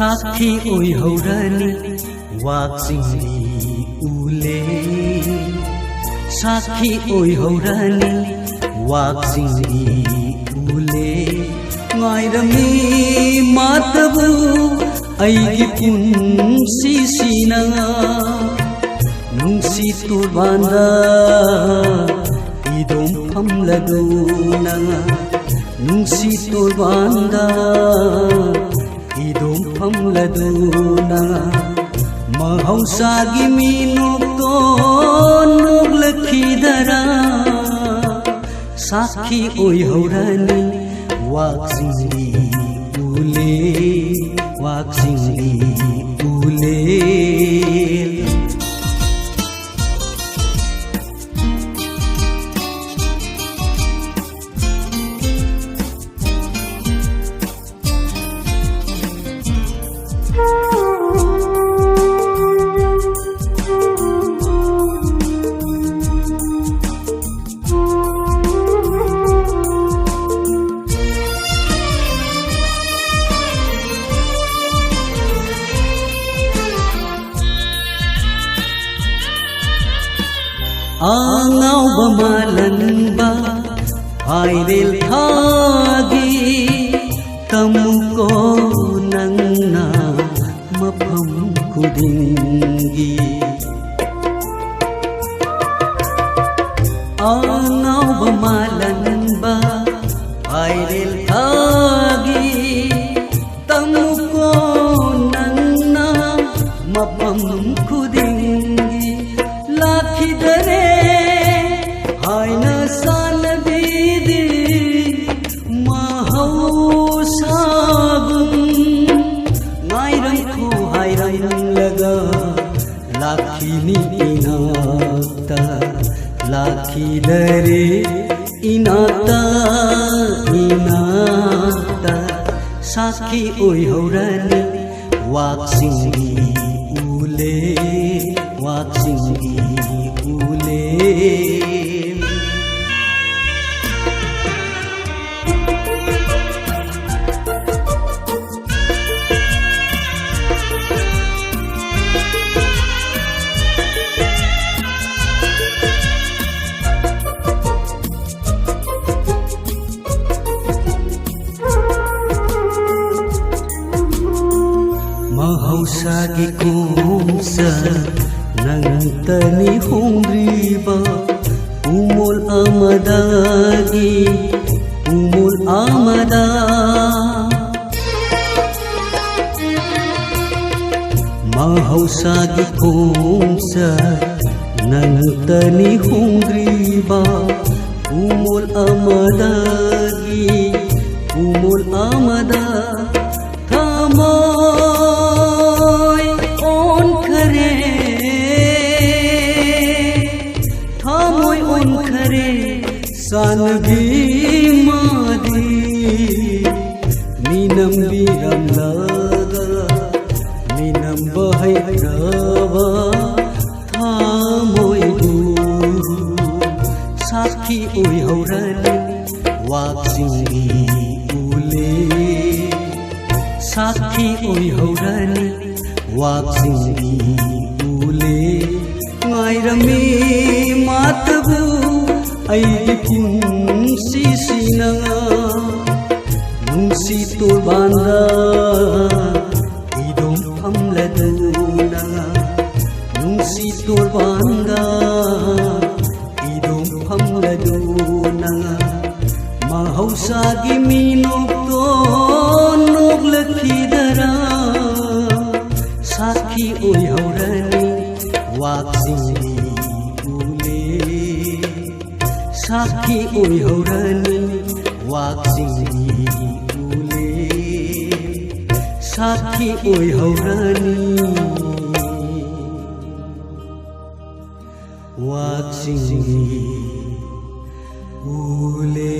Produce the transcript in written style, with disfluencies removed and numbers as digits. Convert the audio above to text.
Sakhi oihourani wakchingi ulen. Sakhi oihourani wakchingi ulen. Ngairami matabu aigi punsi sinanga nungsi turbanda idom phamladuna nungsi turbanda idom phamladuna mahausagi minukto nuglakidara Sakhi oihourani wakchingi ulen wakchingi ulen. Angau bamalanba airel thagi tamuko nangna mapam kudingi Angau bamalanba airel thagi tamuko nangna mapam kudingi Lakhidare haina salbidi mahausagum ngairam ko hairam laga lakhini inata lakhidare inata inata Sakhi oihourani wakchingi ulen wakchingi ulen. Mahausagi kumsa nangtani hongriba umul amadagi umul amada Mahausagi kumsa nangtani hongriba umul amadagi umul amada thamoy on kare thamoy on kare sangi madi minam biram laga minam bahai rava thamoy guru Sakhi oihourani wakchingi ulen Sakhi oihourani wakchingi ulen ngairami matabu aigi punsi sinanga nungsi turbanda idom phamladuna nungsi turbanda idom phamladuna mahawsagi minokto nuglakidara Sakhi oihourani wakchingi ule Sakhi oihourani wakchingi ule Sakhi oihourani wakchingi ule